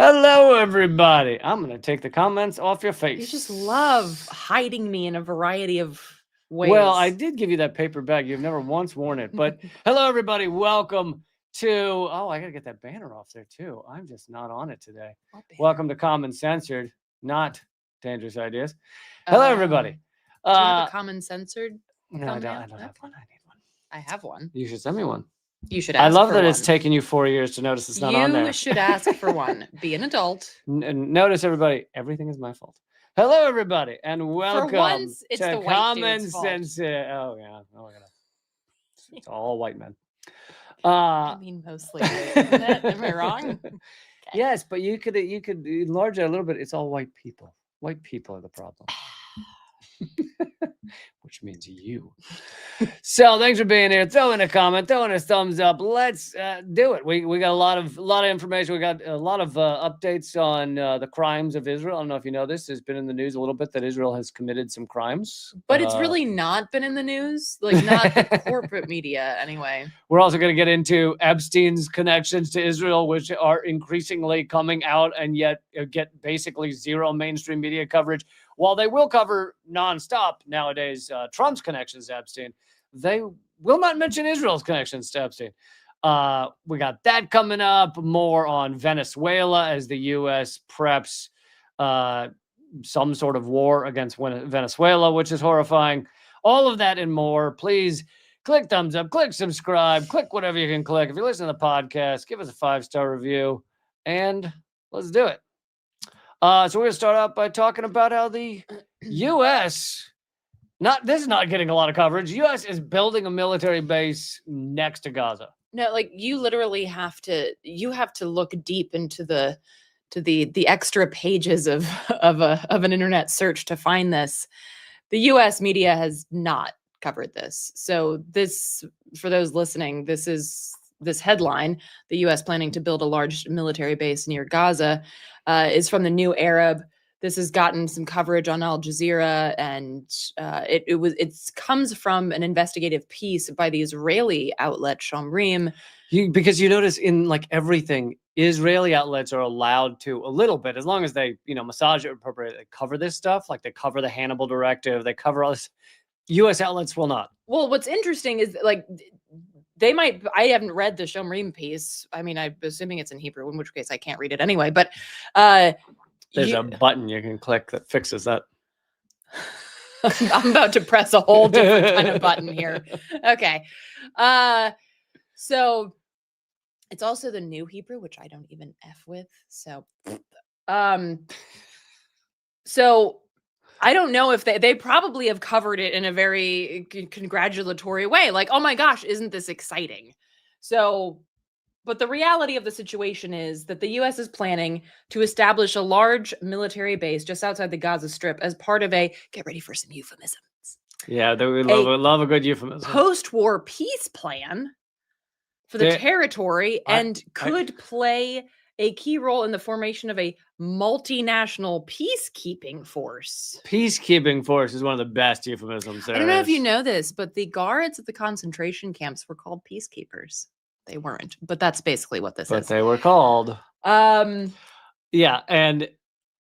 Hello, everybody. I'm going to take the comments off your face. You just love hiding me in a variety of ways. Well, I did give you that paper bag. You've never once worn it. But hello, everybody. Welcome to... Oh, I got to get that banner off there, too. I'm just not on it today. Welcome to Common Censored, not Dangerous Ideas. Hello, everybody. Do you have a Common Censored? No, I don't have one. I need one. I have one. You should send me one. You should ask I love for that one. it's taken you 4 years to notice it's not on there. You should ask for one. Be an adult. Notice, everybody, everything is my fault. Hello, everybody, and welcome for once, it's to the white Common dude's fault. Censored. Oh, yeah. Oh, it's all white men. I mean, mostly white, isn't it? Am I wrong? Okay. Yes, but you could enlarge it a little bit. It's all white people. White people are the problem. Which means you. So thanks for being here. Throw in a comment, throw in a thumbs up. Let's do it. We got a lot of information. We got a lot of updates on the crimes of Israel. I don't know if you know this. It's been in the news a little bit that Israel has committed some crimes. But it's really not been in the news. Like, not the corporate media, anyway. We're also going to get into Epstein's connections to Israel, which are increasingly coming out and yet get basically zero mainstream media coverage. While they will cover nonstop nowadays Trump's connections to Epstein, they will not mention Israel's connections to Epstein. We got that coming up. More on Venezuela as the U.S. preps some sort of war against Venezuela, which is horrifying. All of that and more. Please click thumbs up, click subscribe, click whatever you can click. If you're listening to the podcast, give us a 5-star review, and let's do it. So we're going to start out by talking about how the U.S., this is not getting a lot of coverage. U.S. is building a military base next to Gaza. No, like, you literally have to look deep into the extra pages of an internet search to find this. The U.S. media has not covered this. So this, for those listening, this is this headline: the U.S. planning to build a large military base near Gaza, is from the New Arab. This has gotten some coverage on Al Jazeera, and it comes from an investigative piece by the Israeli outlet Shomrim. Because you notice in like everything, Israeli outlets are allowed to a little bit, as long as they massage it appropriately. They cover this stuff, like they cover the Hannibal Directive, they cover all this. U.S. outlets will not. Well, what's interesting is like, they might. I haven't read the Shomrim piece. I mean, I'm assuming it's in Hebrew, in which case I can't read it anyway. But there's a button you can click that fixes that. I'm about to press a whole different kind of button here. Okay. So it's also the New Hebrew, which I don't even F with. So I don't know if they probably have covered it in a very congratulatory way. Like, oh my gosh, isn't this exciting? So, but the reality of the situation is that the U.S. is planning to establish a large military base just outside the Gaza Strip as part of a, get ready for some euphemisms. Yeah, we love a good euphemism. Post-war peace plan for the territory, and could play a key role in the formation of a multinational peacekeeping force. Peacekeeping force is one of the best euphemisms there. I don't know if you know this, but the guards at the concentration camps were called peacekeepers. They weren't, but that's basically what this is. But they were called. Yeah, and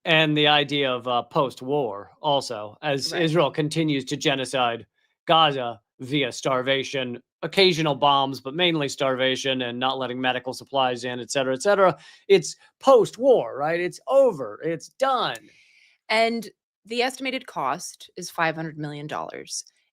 the idea of post-war also, as Israel continues to genocide Gaza via starvation, occasional bombs, but mainly starvation, and not letting medical supplies in, et cetera, et cetera. It's post-war, right? It's over. It's done. And the estimated cost is $500 million.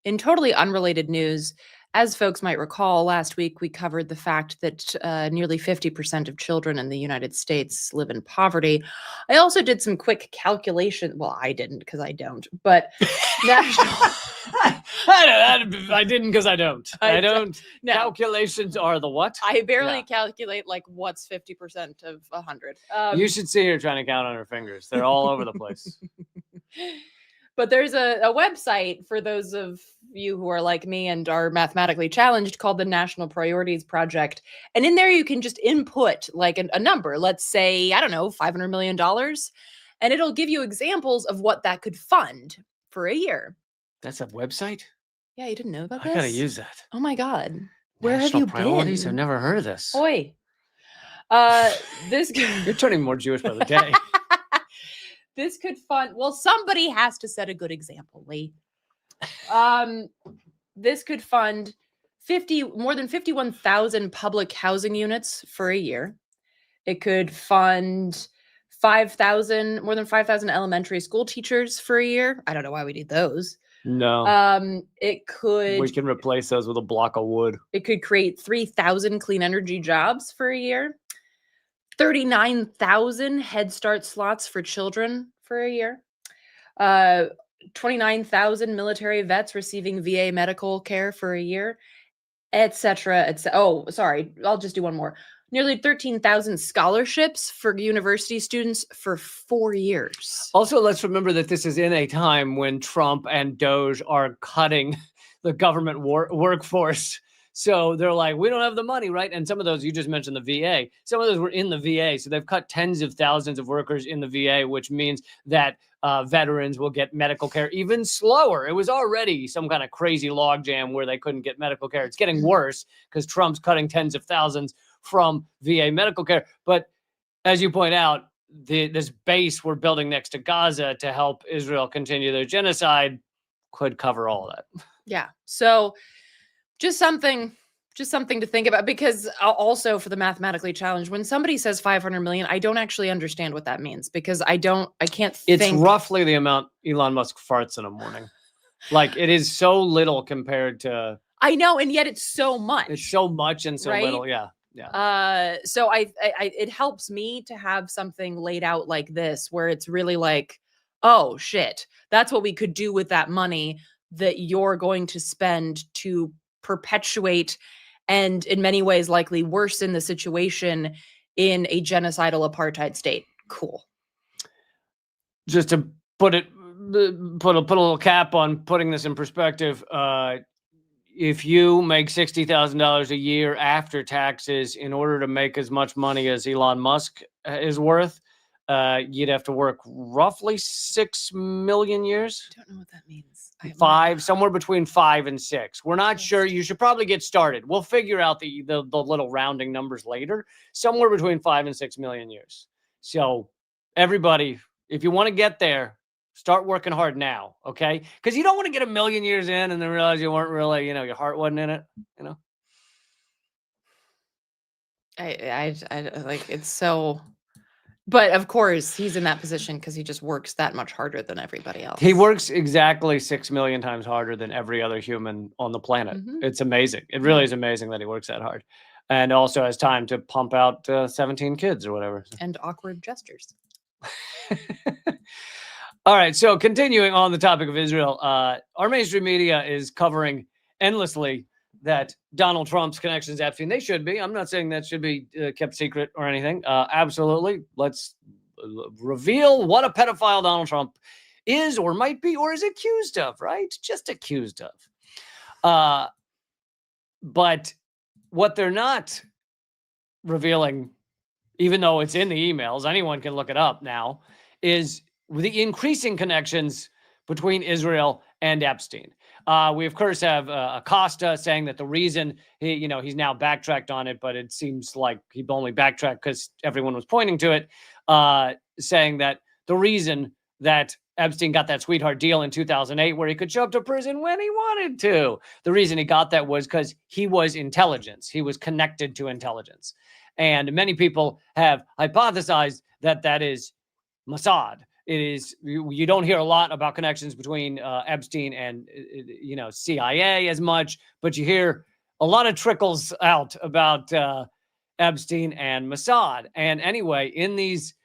In totally unrelated news, as folks might recall, last week we covered the fact that nearly 50% of children in the United States live in poverty. I also did some quick calculation. Well, I didn't, because I don't, but national... I didn't because I don't. I don't. No. Calculations are the what? I barely calculate, like, what's 50% of 100. You should see her trying to count on her fingers. They're all over the place. But there's a website for those of you who are like me and are mathematically challenged called the National Priorities Project. And in there you can just input like a number, let's say, I don't know, $500 million. And it'll give you examples of what that could fund for a year. That's a website? Yeah, you didn't know about this? I gotta use that. Oh my God. Where National have you priorities? been? I've never heard of this. Oi. This You're turning more Jewish by the day. this could fund. Well, somebody has to set a good example, Lee. This could fund more than 51,000 public housing units for a year. It could fund more than 5,000 elementary school teachers for a year. I don't know why we need those. No. It could. We can replace those with a block of wood. It could create 3,000 clean energy jobs for a year. 39,000 Head Start slots for children for a year. 29,000 military vets receiving VA medical care for a year, etc. Oh, sorry. I'll just do one more. Nearly 13,000 scholarships for university students for 4 years. Also, let's remember that this is in a time when Trump and Doge are cutting the government workforce. So they're like, we don't have the money, right? And some of those, you just mentioned the VA. Some of those were in the VA. So they've cut tens of thousands of workers in the VA, which means that veterans will get medical care even slower. It was already some kind of crazy logjam where they couldn't get medical care. It's getting worse because Trump's cutting tens of thousands from VA medical care. But as you point out, this base we're building next to Gaza to help Israel continue their genocide could cover all of that. Yeah. So just something to think about, because also for the mathematically challenged, when somebody says 500 million, I don't actually understand what that means, because I can't think. It's roughly the amount Elon Musk farts in a morning. Like, it is so little compared to. I know, and yet it's so much. It's so much and so right? little. Yeah. So it helps me to have something laid out like this, where it's really like, oh shit, that's what we could do with that money that you're going to spend to perpetuate and in many ways likely worsen the situation in a genocidal apartheid state. Cool. Just to put a little cap on putting this in perspective, if you make $60,000 a year after taxes, in order to make as much money as Elon Musk is worth, you'd have to work roughly 6 million years. I don't know what that means. Somewhere between 5 and 6. We're not sure. You should probably get started. We'll figure out the little rounding numbers later. Somewhere between 5 and 6 million years. So everybody, if you want to get there, start working hard now, okay? Because you don't want to get 1 million years in and then realize you weren't really, your heart wasn't in it, I like, it's so. But of course, he's in that position because he just works that much harder than everybody else. He works exactly 6 million times harder than every other human on the planet. Mm-hmm. It's amazing. It really is amazing that he works that hard. And also has time to pump out 17 kids or whatever. And awkward gestures. All right. So continuing on the topic of Israel, our mainstream media is covering endlessly that Donald Trump's connections to Epstein. They should be. I'm not saying that should be kept secret or anything. Absolutely. Let's reveal what a pedophile Donald Trump is or might be or is accused of, right? Just accused of. But what they're not revealing, even though it's in the emails, anyone can look it up now, is the increasing connections between Israel and Epstein. We, of course, have Acosta saying that the reason he's now backtracked on it, but it seems like he only backtracked because everyone was pointing to it, saying that the reason that Epstein got that sweetheart deal in 2008 where he could show up to prison when he wanted to, the reason he got that was because he was intelligence. He was connected to intelligence. And many people have hypothesized that that is Mossad. It is, you don't hear a lot about connections between Epstein and, CIA as much, but you hear a lot of trickles out about Epstein and Mossad. And anyway, in these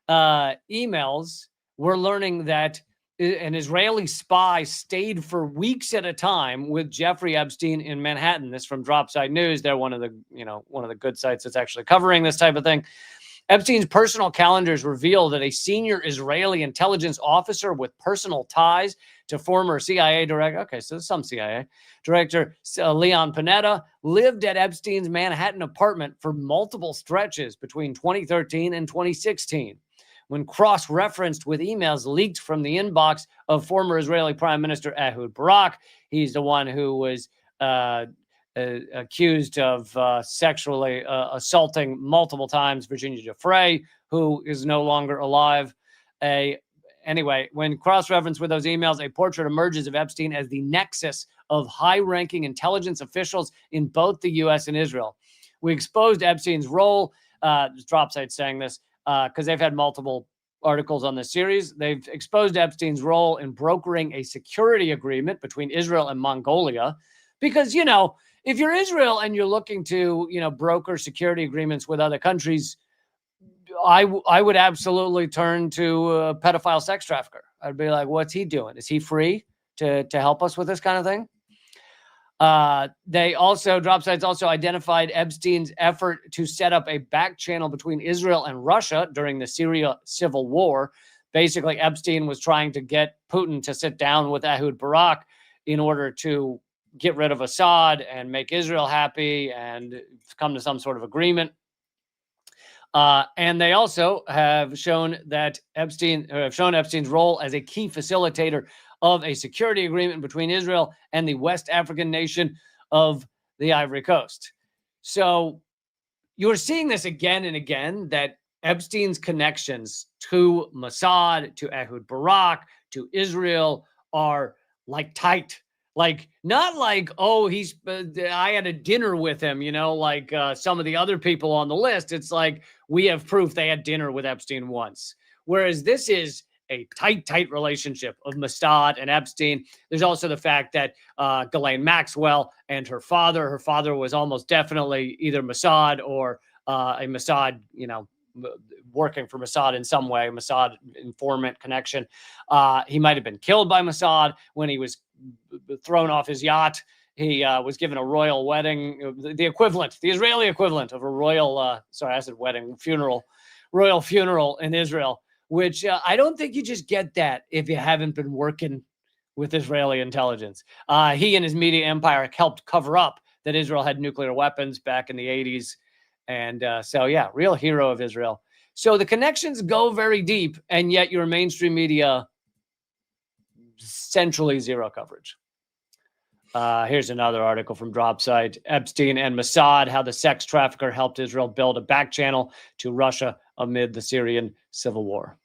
emails, we're learning that an Israeli spy stayed for weeks at a time with Jeffrey Epstein in Manhattan. This from Dropside News. They're one of the good sites that's actually covering this type of thing. Epstein's personal calendars reveal that a senior Israeli intelligence officer with personal ties to former CIA director, okay, so some CIA director, Leon Panetta, lived at Epstein's Manhattan apartment for multiple stretches between 2013 and 2016. When cross-referenced with emails leaked from the inbox of former Israeli Prime Minister Ehud Barak, he's the one who was accused of sexually assaulting multiple times Virginia Giuffre, who is no longer alive. Anyway, when cross-referenced with those emails, a portrait emerges of Epstein as the nexus of high-ranking intelligence officials in both the U.S. and Israel. We exposed Epstein's role. Dropsite's saying this because they've had multiple articles on this series. They've exposed Epstein's role in brokering a security agreement between Israel and Mongolia. Because, if you're Israel and you're looking to, broker security agreements with other countries, I would absolutely turn to a pedophile sex trafficker. I'd be like, what's he doing? Is he free to help us with this kind of thing? Dropsites also identified Epstein's effort to set up a back channel between Israel and Russia during the Syria civil war. Basically, Epstein was trying to get Putin to sit down with Ehud Barak in order to get rid of Assad and make Israel happy and come to some sort of agreement. And they also have shown that Epstein's role as a key facilitator of a security agreement between Israel and the West African nation of the Ivory Coast. So you're seeing this again and again, that Epstein's connections to Mossad, to Ehud Barak, to Israel are like tight. Like, not like, oh, I had a dinner with him, like some of the other people on the list. It's like, we have proof they had dinner with Epstein once. Whereas this is a tight relationship of Mossad and Epstein. There's also the fact that Ghislaine Maxwell and her father was almost definitely either Mossad or a Mossad, working for Mossad in some way, Mossad informant connection. He might have been killed by Mossad when he was thrown off his yacht. He was given a royal wedding, the Israeli equivalent of a royal, royal funeral in Israel, which I don't think you just get that if you haven't been working with Israeli intelligence. He and his media empire helped cover up that Israel had nuclear weapons back in the 80s. And real hero of Israel. So the connections go very deep, and yet your mainstream media, centrally zero coverage. Here's another article from Dropsite. Epstein and Mossad, how the sex trafficker helped Israel build a back channel to Russia amid the Syrian civil war.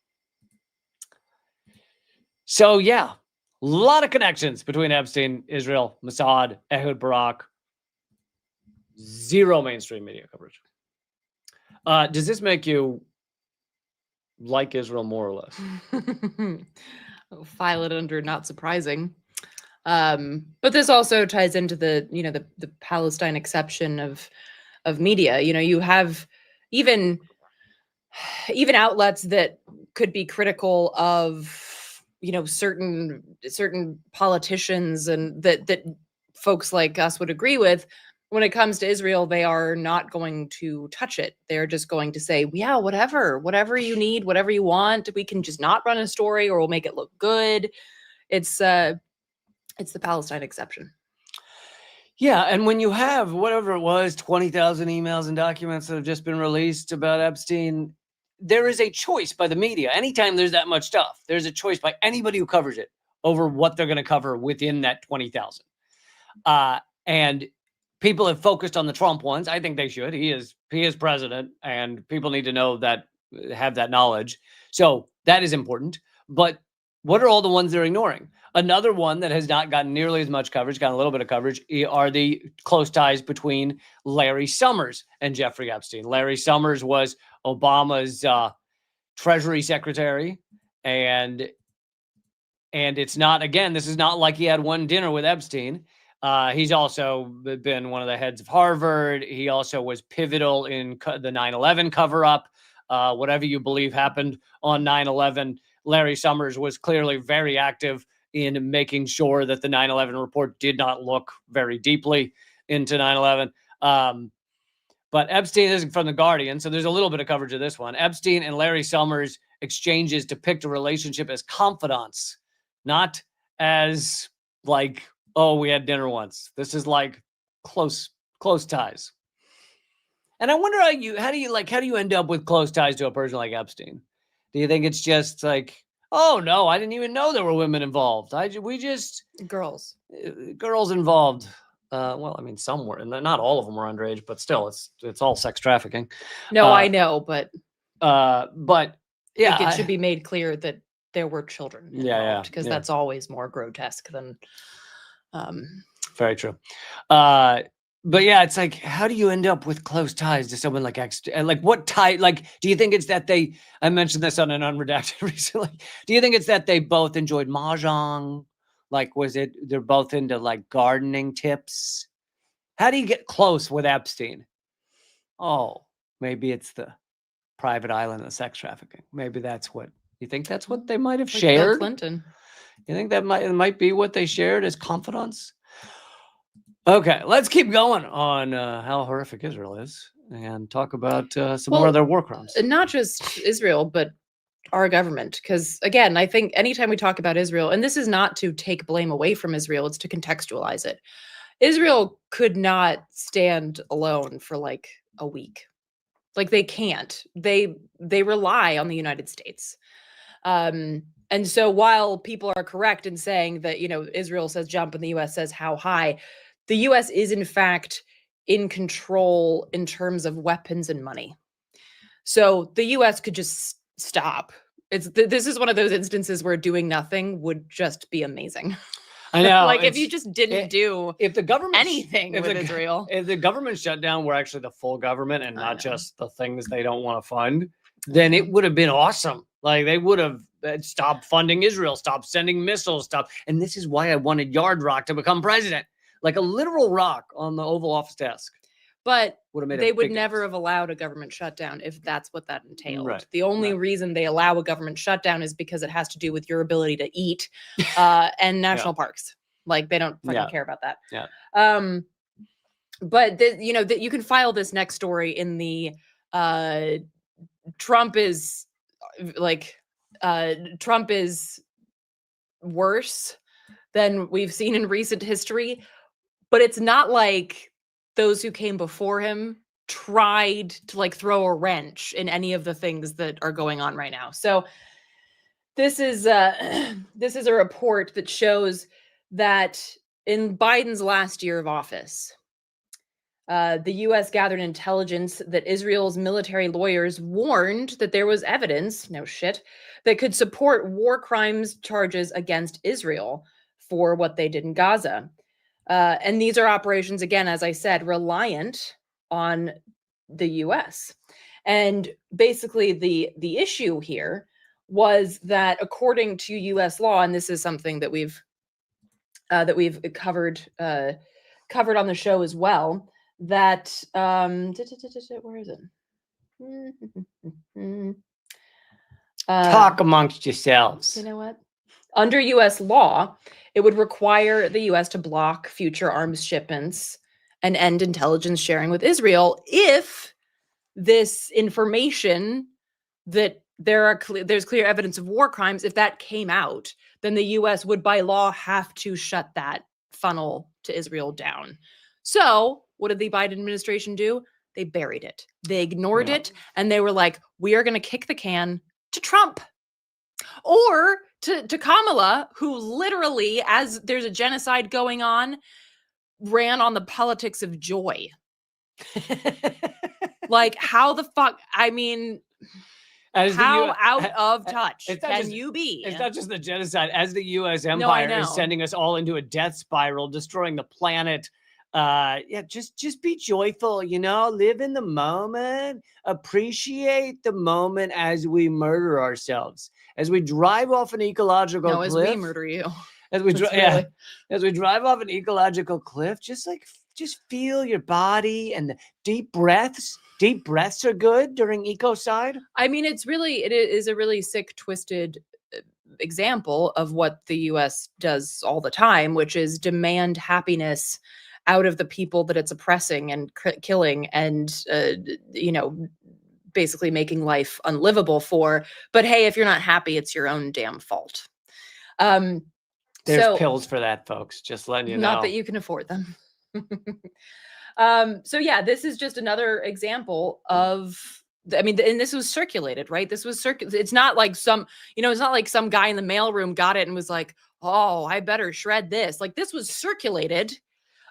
So, a lot of connections between Epstein, Israel, Mossad, Ehud Barak. Zero mainstream media coverage. Does this make you like Israel more or less? I'll file it under not surprising. But this also ties into the Palestine exception of media. You have even outlets that could be critical of certain politicians and that folks like us would agree with. When it comes to Israel, they are not going to touch it. They're just going to say, yeah, whatever you need, whatever you want, we can just not run a story or we'll make it look good. It's the Palestine exception. Yeah, and when you have whatever it was, 20,000 emails and documents that have just been released about Epstein, there is a choice by the media. Anytime there's that much stuff, there's a choice by anybody who covers it over what they're going to cover within that 20,000. And people have focused on the Trump ones. I think they should. He is president, and people need to know that, have that knowledge. So that is important. But what are all the ones they're ignoring? Another one that has not gotten nearly as much coverage, gotten a little bit of coverage, are the close ties between Larry Summers and Jeffrey Epstein. Larry Summers was Obama's Treasury Secretary, and it's not, again, this is not like he had one dinner with Epstein. He's also been one of the heads of Harvard. He also was pivotal in the 9/11 cover-up. Whatever you believe happened on 9/11, Larry Summers was clearly very active in making sure that the 9/11 report did not look very deeply into 9/11. But Epstein isn't from The Guardian, so there's a little bit of coverage of this one. Epstein and Larry Summers exchanges depict a relationship as confidants, not as like, oh, we had dinner once. This is like close ties. And I wonder how do you end up with close ties to a person like Epstein? Do you think it's just like, oh no, I didn't even know there were women involved. Girls involved. Well, I mean, some were, and not all of them were underage, but still, it's all sex trafficking. No, I know, but yeah, it should be made clear that there were children involved, because that's always more grotesque than. Very true. But yeah, it's like, how do you end up with close ties to someone like X? And like, what tie? Like, do you think it's that I mentioned this on an Unredacted recently. Do you think it's that they both enjoyed mahjong? Like, they're both into like gardening tips? How do you get close with Epstein? Oh, maybe it's the private island of sex trafficking. Maybe that's what you think. That's what they might have like shared. Bill Clinton. You think that might be what they shared as confidants? Okay, let's keep going on how horrific Israel is and talk about some more of their war crimes. Not just Israel, but our government. Because again, I think anytime we talk about Israel, and this is not to take blame away from Israel, it's to contextualize it. Israel could not stand alone for like a week. Like they can't. They rely on the United States. And so while people are correct in saying that, Israel says jump and the US says how high, the US is in fact in control in terms of weapons and money. So the US could just stop. This is one of those instances where doing nothing would just be amazing. I know. Like if you just didn't do if the government anything with Israel. If the government shutdown were actually the full government and not just the things they don't want to fund, then it would have been awesome. Like they would have stopped funding Israel, stopped sending missiles, and this is why I wanted Yard Rock to become president. Like a literal rock on the Oval Office desk. But they would never have allowed a government shutdown if that's what that entailed. Right. The only reason they allow a government shutdown is because it has to do with your ability to eat and national parks. Like they don't fucking care about that. Yeah. But you can file this next story in the Trump is worse than we've seen in recent history. But it's not like those who came before him tried to like throw a wrench in any of the things that are going on right now. So this is a report that shows that in Biden's last year of office, the U.S. gathered intelligence that Israel's military lawyers warned that there was evidence, that could support war crimes charges against Israel for what they did in Gaza. And these are operations, again, as I said, reliant on the U.S. And basically the issue here was that according to U.S. law, and this is something that we've covered on the show as well, that where is it? Talk amongst yourselves. You know what? Under U.S. law, it would require the U.S. to block future arms shipments and end intelligence sharing with Israel if this information that there's clear evidence of war crimes, if that came out, then the U.S. would by law have to shut that funnel to Israel down. So what did the Biden administration do? They buried it. They ignored it. And they were like, we are going to kick the can to Trump. Or to Kamala, who literally, as there's a genocide going on, ran on the politics of joy. Like, how the fuck? I mean, how out of touch can you be? It's not just the genocide. As the U.S. empire is sending us all into a death spiral, destroying the planet. Just be joyful, live in the moment, appreciate the moment as we murder ourselves, as we drive off an ecological cliff. As we murder you. As we drive off an ecological cliff, just feel your body and the deep breaths. Deep breaths are good during ecocide. I mean, it is a really sick, twisted example of what the U.S. does all the time, which is demand happiness out of the people that it's oppressing and killing and, basically making life unlivable for. But hey, if you're not happy, it's your own damn fault. There's pills for that, folks. Just letting you know. Not that you can afford them. This is just another example of, and this was circulated, right? This was It's not like some guy in the mailroom got it and was like, oh, I better shred this. Like, this was circulated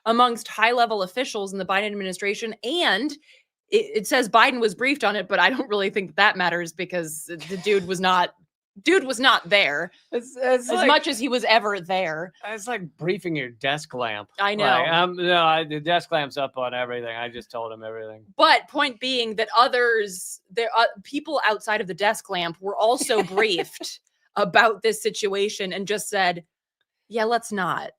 amongst high-level officials in the Biden administration. And it says Biden was briefed on it, but I don't really think that matters because the dude was not there It's as like, much as he was ever there. It's like briefing your desk lamp. I know. Like, the desk lamp's up on everything. I just told him everything. But point being that people outside of the desk lamp were also briefed about this situation and just said, yeah, let's not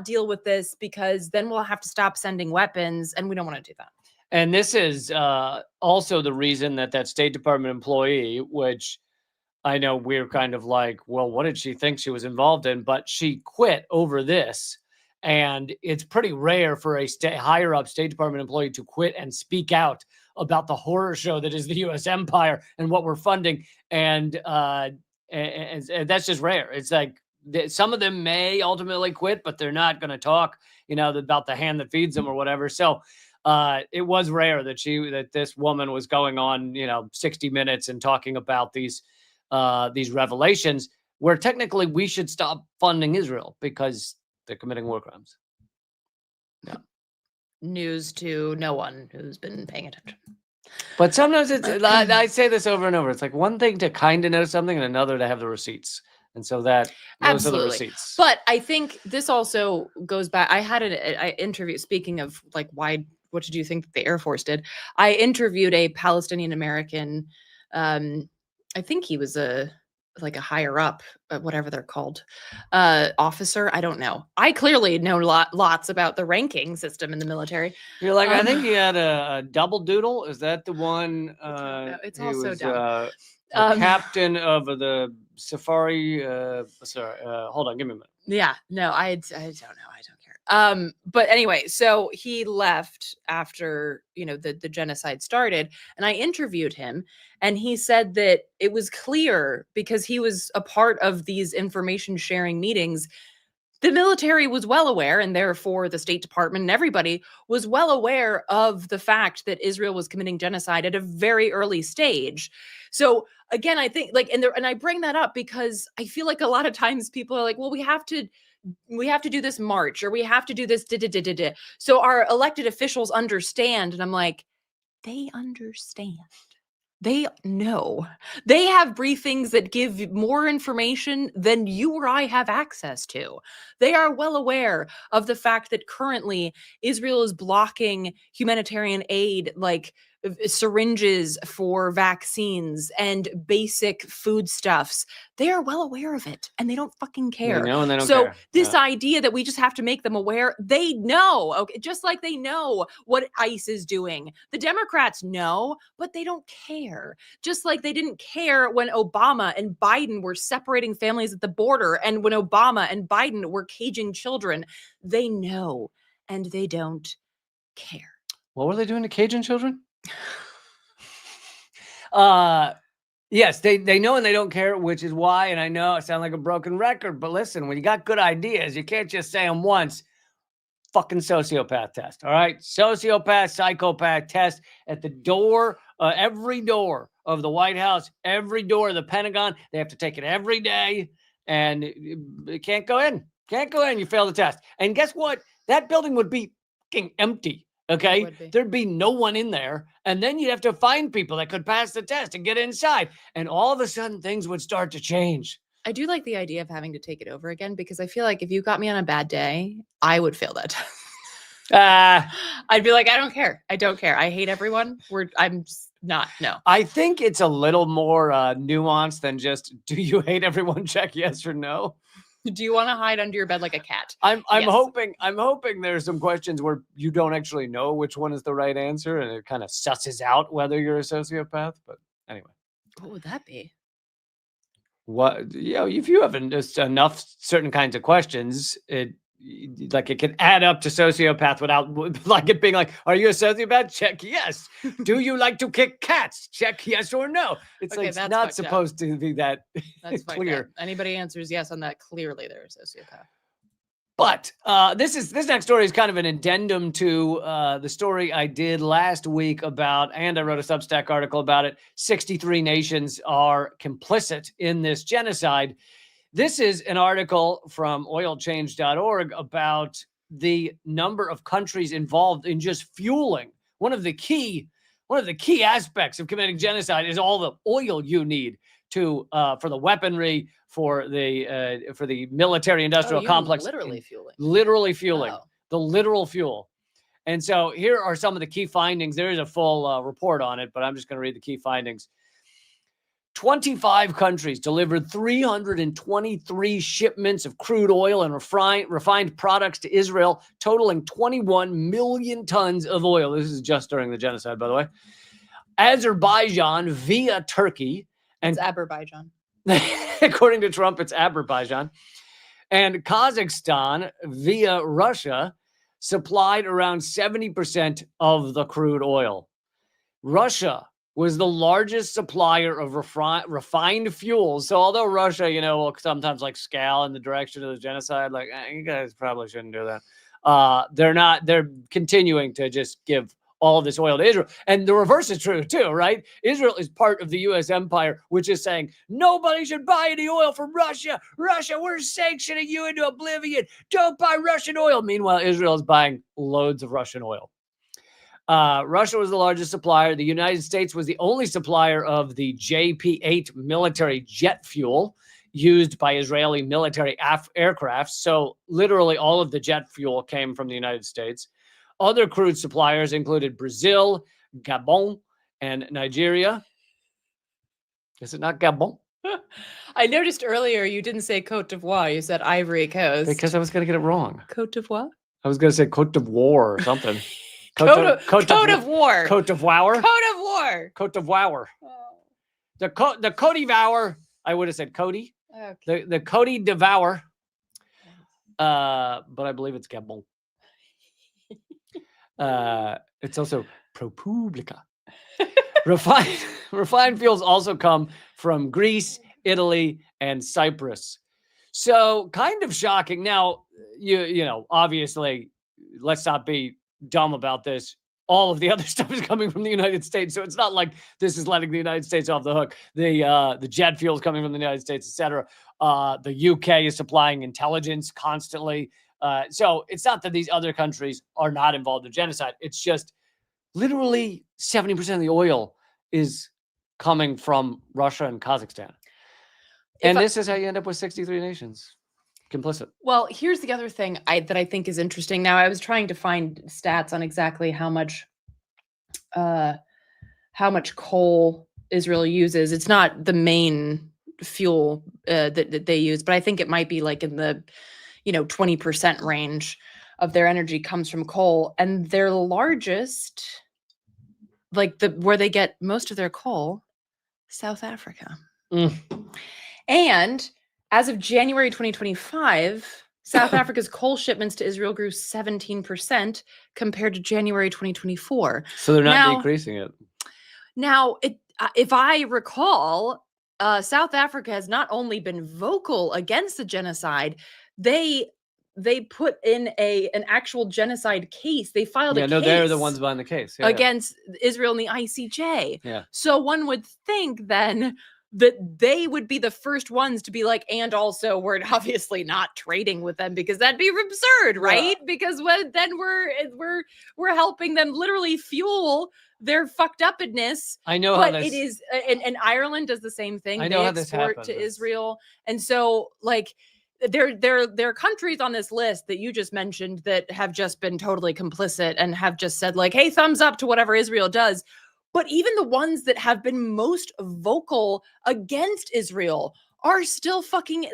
deal with this because then we'll have to stop sending weapons and we don't want to do that. And this is also the reason that State Department employee, which I know we're kind of like, well, what did she think she was involved in? But she quit over this. And it's pretty rare for a higher up State Department employee to quit and speak out about the horror show that is the U.S. empire and what we're funding. And that's just rare. It's like some of them may ultimately quit, but they're not going to talk, about the hand that feeds them or whatever. So it was rare that this woman was going on, 60 Minutes and talking about these revelations where technically we should stop funding Israel because they're committing war crimes. Yeah. News to no one who's been paying attention. But sometimes I say this over and over. It's like one thing to kind of know something and another to have the receipts. And so those are the receipts. But I think this also goes back. I had an interview, speaking of like, what did you think the Air Force did? I interviewed a Palestinian American, I think he was a higher up, whatever they're called, officer. I don't know. I clearly know lots about the ranking system in the military. You're like, I think he had a double doodle. Is that the one? It's also dumb. Captain of the Safari. Hold on, give me a minute. Yeah, no, I don't know. I don't care. But anyway, so he left after, the genocide started, and I interviewed him, and he said that it was clear because he was a part of these information sharing meetings. The military was well aware, and therefore the State Department and everybody was well aware of the fact that Israel was committing genocide at a very early stage. So again, I think and I bring that up because I feel like a lot of times people are like, well, we have to do this march or we have to do this. So our elected officials understand. And I'm like, they understand. They know. They have briefings that give more information than you or I have access to. They are well aware of the fact that currently Israel is blocking humanitarian aid, like syringes for vaccines and basic foodstuffs. They are well aware of it and they don't fucking care. They know and they don't so care. This idea that we just have to make them aware, they know. Okay, just like they know what ICE is doing. The Democrats know, but they don't care. Just like they didn't care when Obama and Biden were separating families at the border and when Obama and Biden were caging children. They know and they don't care. What were they doing to Cajun children? Yes, they know and they don't care, which is why, and I know I sound like a broken record, but listen, when you got good ideas, you can't just say them once. Fucking sociopath test, all right? Sociopath, psychopath test at the door, every door of the White House, every door of the Pentagon. They have to take it every day, and you can't go in. Can't go in. You fail the test. And guess what? That building would be fucking empty. Okay, there'd be no one in there. And then you'd have to find people that could pass the test and get inside. And all of a sudden, things would start to change. I do like the idea of having to take it over again because I feel like if you got me on a bad day, I would fail that test. I'd be like, I don't care. I don't care. I hate everyone. I'm not. No. I think it's a little more nuanced than just, do you hate everyone? Check yes or no. Do you want to hide under your bed like a cat? I'm hoping there's some questions where you don't actually know which one is the right answer, and it kind of susses out whether you're a sociopath. But anyway, what would that be? What if you have just enough certain kinds of questions, it can add up to sociopath without like it being like, are you a sociopath? Check yes. Do you like to kick cats? Check yes or no. It's okay, like it's not supposed to be that clear. Anybody answers yes on that, clearly they're a sociopath. But this next story is kind of an addendum to the story I did last week about, and I wrote a Substack article about it. 63 nations are complicit in this genocide. This is an article from oilchange.org about the number of countries involved in just fueling. One of the key aspects of committing genocide is all the oil you need to for the weaponry, for the military industrial complex. Literally fueling. Literally fueling. Oh. The literal fuel. And so here are some of the key findings. There is a full report on it, but I'm just going to read the key findings. 25 countries delivered 323 shipments of crude oil and refined products to Israel, totaling 21 million tons of oil. This is just during the genocide, by the way. Azerbaijan via Turkey. It's Azerbaijan. According to Trump, it's Azerbaijan. And Kazakhstan via Russia supplied around 70% of the crude oil. Russia was the largest supplier of refined fuels. So although Russia, will sometimes like scale in the direction of the genocide, like you guys probably shouldn't do that. They're continuing to just give all of this oil to Israel. And the reverse is true too, right? Israel is part of the U.S. empire, which is saying nobody should buy any oil from Russia. Russia, we're sanctioning you into oblivion. Don't buy Russian oil. Meanwhile, Israel is buying loads of Russian oil. Russia was the largest supplier. The United States was the only supplier of the JP-8 military jet fuel used by Israeli military aircraft. So literally all of the jet fuel came from the United States. Other crude suppliers included Brazil, Gabon, and Nigeria. Is it not Gabon? I noticed earlier you didn't say Cote d'Ivoire. You said Ivory Coast. Because I was going to get it wrong. Cote d'Ivoire? I was going to say Cote d'Ivoire or something. Cote d'Ivoire. Cote d'Ivoire. Cote d'Ivoire. Cote d'Ivoire. Oh. The Cote d'Ivoire. I would have said Cody. Okay. The Cote d'Ivoire. But I believe it's Gabon. It's also ProPublica. Refined fuels also come from Greece, Italy, and Cyprus. So kind of shocking. Now, obviously, let's not be dumb about this. All of the other stuff is coming from the United States. So it's not like this is letting the United States off the hook. The jet fuel is coming from the United States, etc. The UK is supplying intelligence constantly. So it's not that these other countries are not involved in genocide. It's just literally 70% of the oil is coming from Russia and Kazakhstan. And this is how you end up with 63 nations complicit. Well, here's the other thing that I think is interesting. Now, I was trying to find stats on exactly how much coal Israel uses. It's not the main fuel that they use, but I think it might be like in the 20% range of their energy comes from coal, and their largest, where they get most of their coal, South Africa. And as of January 2025, South Africa's coal shipments to Israel grew 17% compared to January 2024. So they're not decreasing it. Now, if I recall, South Africa has not only been vocal against the genocide, they put in an actual genocide case. They filed a case. They're the ones behind the case against Israel in the ICJ. Yeah. So one would think then that they would be the first ones to be like, and also we're obviously not trading with them because that'd be absurd, right? Yeah. Because then we're helping them literally fuel their fucked upness. I know but how this... it is, and Ireland does the same thing. I know they how this export to Israel, and so there are countries on this list that you just mentioned that have just been totally complicit and have just said hey, thumbs up to whatever Israel does. But even the ones that have been most vocal against Israel are still fucking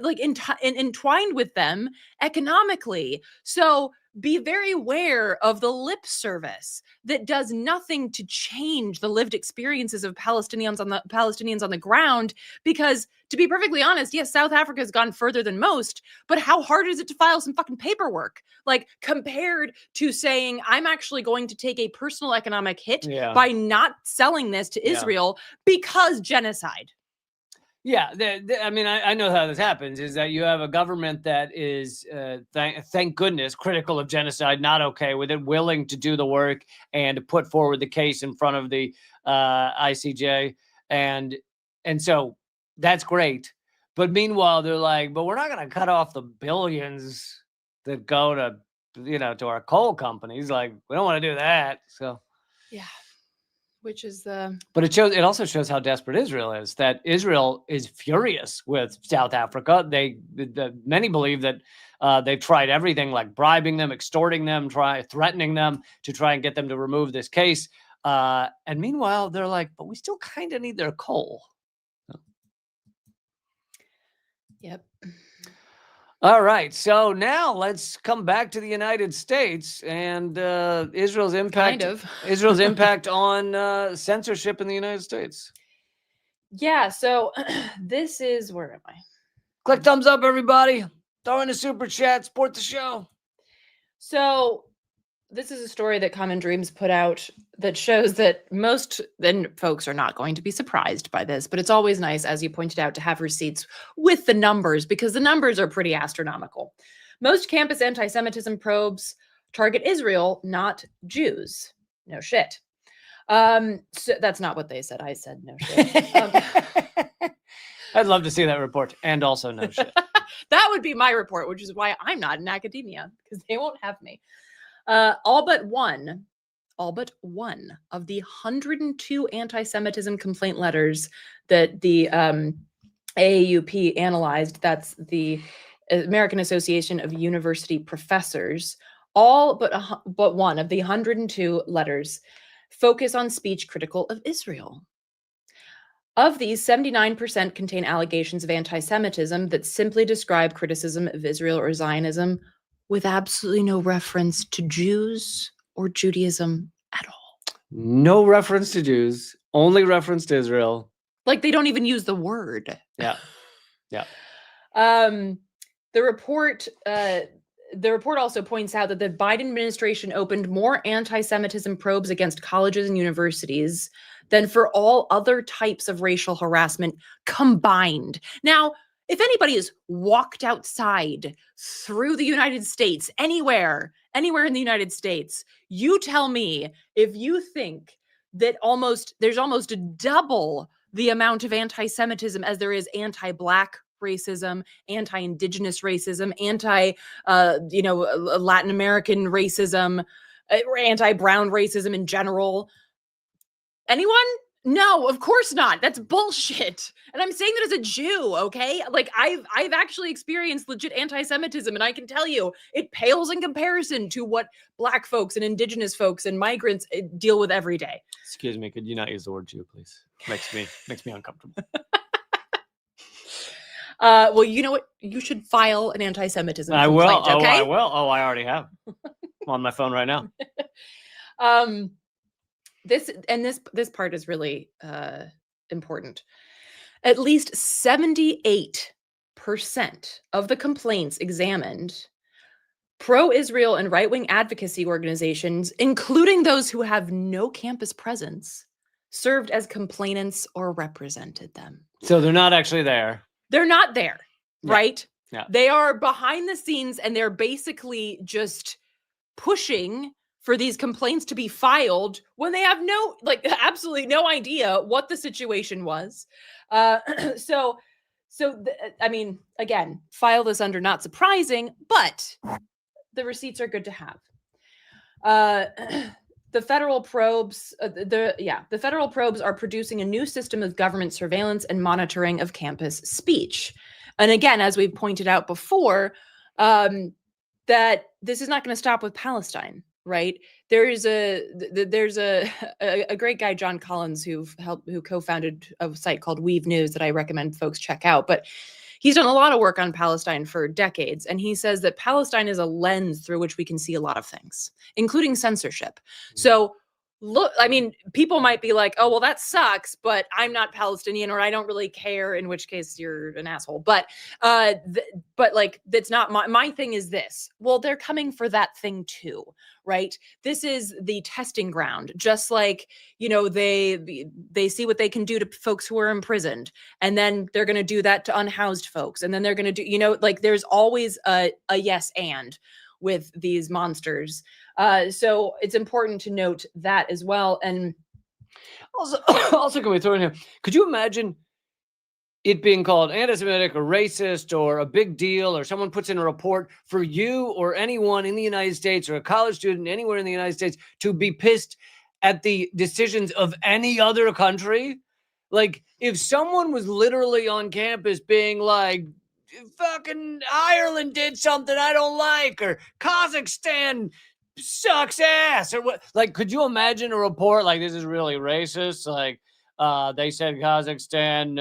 entwined with them economically. So be very aware of the lip service that does nothing to change the lived experiences of Palestinians on the ground. Because to be perfectly honest, yes, South Africa has gone further than most, but how hard is it to file some fucking paperwork? Compared to saying, I'm actually going to take a personal economic hit by not selling this to Israel because genocide. Yeah, I know how this happens, is that you have a government that is, thank goodness, critical of genocide, not okay with it, willing to do the work and put forward the case in front of the ICJ. And so that's great. But meanwhile, they're like, but we're not going to cut off the billions that go to to our coal companies. Like, we don't want to do that. So, yeah, which is but it also shows how desperate Israel is. That Israel is furious with South Africa. Many believe that they've tried everything, like bribing them, extorting them, threatening them to try and get them to remove this case. And meanwhile, they're like, but we still kind of need their coal. Yep. All right. So now let's come back to the United States and Israel's impact. Israel's impact on censorship in the United States. Yeah. So this is, where am I? Click thumbs up, everybody. Throw in a super chat. Support the show. So this is a story that Common Dreams put out that shows that then folks are not going to be surprised by this, but it's always nice, as you pointed out, to have receipts with the numbers, because the numbers are pretty astronomical. Most campus anti-Semitism probes target Israel, not Jews. No shit. So that's not what they said. I said no shit. I'd love to see that report, and also no shit. That would be my report, which is why I'm not in academia, because they won't have me. All but one of the 102 anti-Semitism complaint letters that the AAUP analyzed, that's the American Association of University Professors, all but one of the 102 letters focus on speech critical of Israel. Of these, 79% contain allegations of anti-Semitism that simply describe criticism of Israel or Zionism, with absolutely no reference to Jews or Judaism at all. No reference to Jews, only reference to Israel. Like, they don't even use the word. Yeah. The report also points out that the Biden administration opened more anti-Semitism probes against colleges and universities than for all other types of racial harassment combined. Now, if anybody has walked outside through the United States, anywhere in the United States, you tell me if you think that there's almost double the amount of anti-Semitism as there is anti-Black racism, anti-Indigenous racism, Latin American racism, or anti-Brown racism in general. Anyone? No, of course not. That's bullshit. And I'm saying that as a Jew, okay? Like, I've actually experienced legit anti-Semitism, and I can tell you it pales in comparison to what Black folks and Indigenous folks and migrants deal with every day. Excuse me, could you not use the word Jew, please? Makes me uncomfortable. Well, you know what? You should file an anti-Semitism complaint, will. Okay? I will. Oh, I already have. I'm on my phone right now. This part is really important. At least 78% of the complaints examined, pro-Israel and right-wing advocacy organizations, including those who have no campus presence, served as complainants or represented them. So they're not actually there. They're not there, right? Yeah. They are behind the scenes, and they're basically just pushing for these complaints to be filed when they have absolutely no idea what the situation was. Again, file this under not surprising, but the receipts are good to have. The federal probes, the federal probes are producing a new system of government surveillance and monitoring of campus speech. And again, as we've pointed out before, that this is not going to stop with Palestine, right? There's a great guy, John Collins, who co-founded a site called Weave News that I recommend folks check out. But he's done a lot of work on Palestine for decades, and he says that Palestine is a lens through which we can see a lot of things, including censorship. So look, I mean, people might be like, oh, well, that sucks, but I'm not Palestinian, or I don't really care, in which case you're an asshole. But that's not my thing. Is this, well, they're coming for that thing too, right? This is the testing ground, just like, they see what they can do to folks who are imprisoned, and then they're going to do that to unhoused folks, and then they're going to do, there's always a yes and with these monsters. So it's important to note that as well. And also can we throw in here, could you imagine it being called anti-Semitic or racist or a big deal, or someone puts in a report for you or anyone in the United States or a college student anywhere in the United States to be pissed at the decisions of any other country. Like, if someone was literally on campus being like, fucking Ireland did something I don't like, or Kazakhstan sucks ass, or what, like, could you imagine a report like, this is really racist? Like, they said Kazakhstan,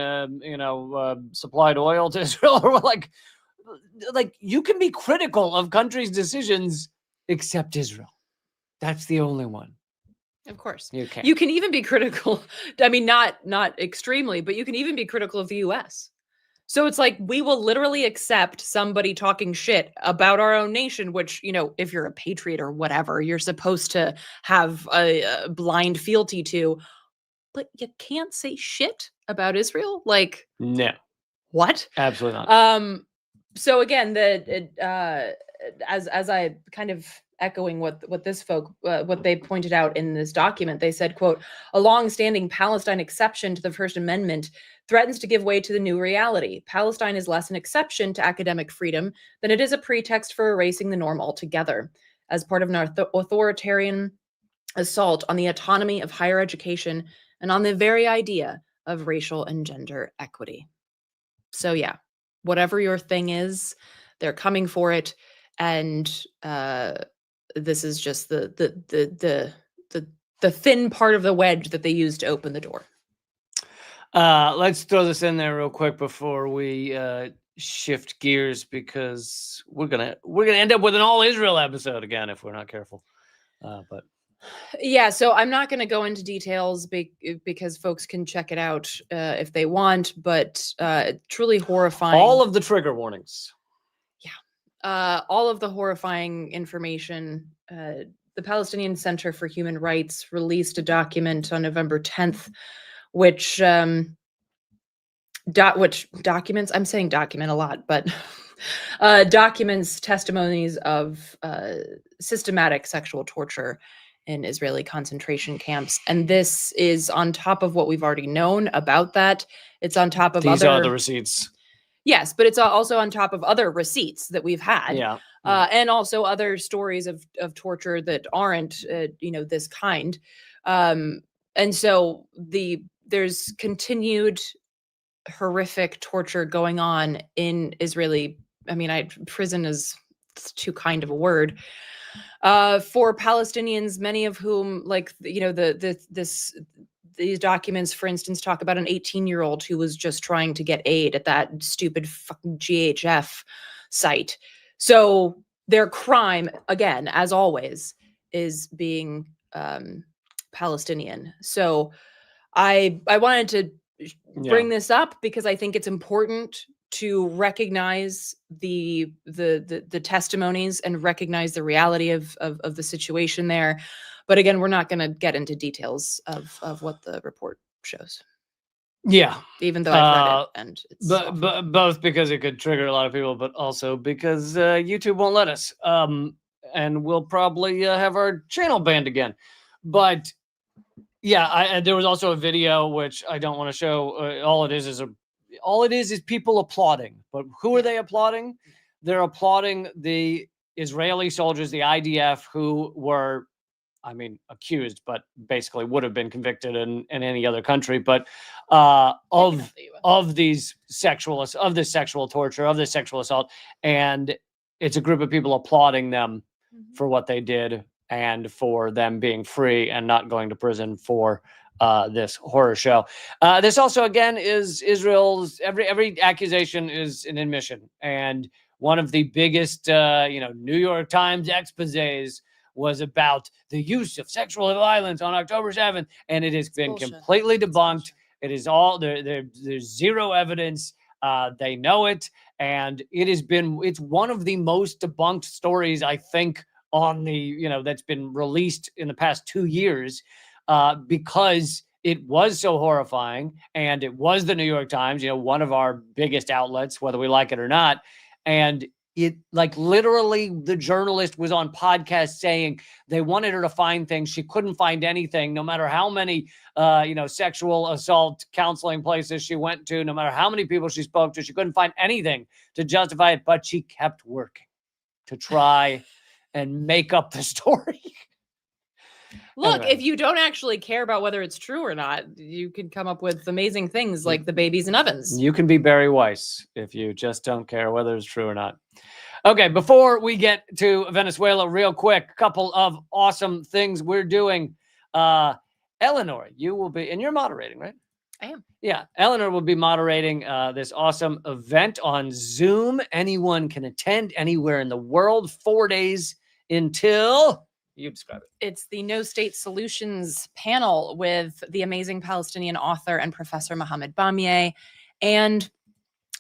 supplied oil to Israel, or like you can be critical of countries' decisions except Israel. That's the only one. Of course. You can. You can even be critical. I mean, not extremely, but you can even be critical of the US. So it's like, we will literally accept somebody talking shit about our own nation, which, if you're a patriot or whatever, you're supposed to have a blind fealty to, but you can't say shit about Israel. Like, no, what? Absolutely not. So again, as I kind of echoing what they pointed out in this document, they said, quote, a long-standing Palestine exception to the First Amendment threatens to give way to the new reality. Palestine is less an exception to academic freedom than it is a pretext for erasing the norm altogether, as part of an authoritarian assault on the autonomy of higher education and on the very idea of racial and gender equity. So yeah, whatever your thing is, they're coming for it, and this is just the thin part of the wedge that they use to open the door. Let's throw this in there real quick before we shift gears, because we're gonna end up with an all Israel episode again if we're not careful. But yeah, so I'm not going to go into details because folks can check it out if they want, but truly horrifying. All of the trigger warnings. Yeah. All of the horrifying information. The Palestinian Center for Human Rights released a document on November 10th, which documents, I'm saying document a lot, but documents testimonies of systematic sexual torture in Israeli concentration camps. And this is on top of what we've already known about that. It's on top of These are the receipts. Yes, but it's also on top of other receipts that we've had. Yeah. And also other stories of torture that aren't, this kind. And so there's continued horrific torture going on in Israeli. I mean, prison is too kind of a word. For Palestinians, many of whom, like, these documents, for instance, talk about an 18-year-old who was just trying to get aid at that stupid fucking GHF site. So their crime, again, as always, is being Palestinian. So I wanted to bring this up because I think it's important to recognize the testimonies and recognize the reality of the situation there. But again, we're not going to get into details of what the report shows. Yeah. Even though I've read it, and it's but both because it could trigger a lot of people, but also because YouTube won't let us. And we'll probably have our channel banned again. But yeah, there was also a video which I don't want to show. All it is people applauding. But who are they applauding? They're applauding the Israeli soldiers, the IDF, who were, accused, but basically would have been convicted in any other country, but of this sexual torture, of this sexual assault, and it's a group of people applauding them for what they did and for them being free and not going to prison for this horror show. This also, again, is Israel's every accusation is an admission, and one of the biggest, New York Times exposés was about the use of sexual violence on October 7th, and it has been completely debunked. It is all there's zero evidence. They know it, and it's one of the most debunked stories, I think, on that's been released in the past 2 years, because it was so horrifying, and it was the New York Times, one of our biggest outlets, whether we like it or not, and It like literally the journalist was on podcast saying they wanted her to find things. She couldn't find anything, no matter how many, sexual assault counseling places she went to, no matter how many people she spoke to, she couldn't find anything to justify it, but she kept working to try and make up the story. Look, Anyway. if you don't actually care about whether it's true or not, you can come up with amazing things like the babies in ovens. You can be Barry Weiss if you just don't care whether it's true or not. Okay, before we get to Venezuela, real quick, a couple of awesome things we're doing. Eleanor, you will be, and you're moderating, right? I am. Yeah, Eleanor will be moderating this awesome event on Zoom. Anyone can attend anywhere in the world, 4 days until... You describe it. It's the No State Solutions panel with the amazing Palestinian author and professor Mohammed Bamieh and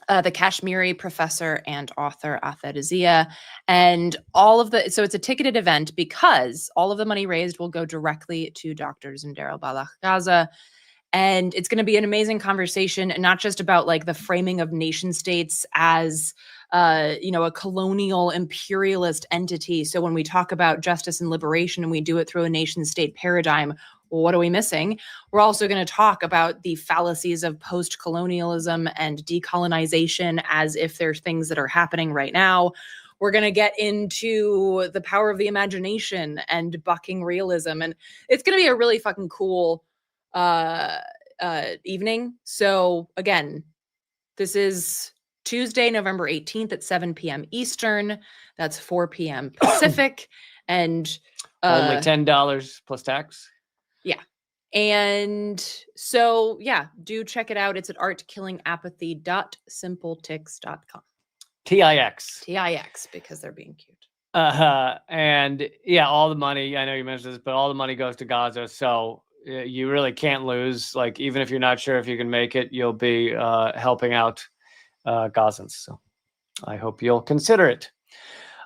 the Kashmiri professor and author Athed Azia. And so it's a ticketed event because all of the money raised will go directly to doctors in Deir al-Balah, Gaza. And it's going to be an amazing conversation, and not just about like the framing of nation states as, a colonial imperialist entity. So when we talk about justice and liberation and we do it through a nation state paradigm, well, what are we missing? We're also going to talk about the fallacies of post-colonialism and decolonization as if they're things that are happening right now. We're going to get into the power of the imagination and bucking realism. And it's going to be a really fucking cool evening. So again, this is Tuesday, November 18th at 7 p.m. Eastern. That's 4 p.m. Pacific. And only $10 plus tax. Yeah. And so, yeah, do check it out. It's at artkillingapathy.simpletix.com. TIX. TIX, because they're being cute. And yeah, all the money, I know you mentioned this, but all the money goes to Gaza. So you really can't lose. Like, even if you're not sure if you can make it, you'll be helping out Gazans. So I hope you'll consider it.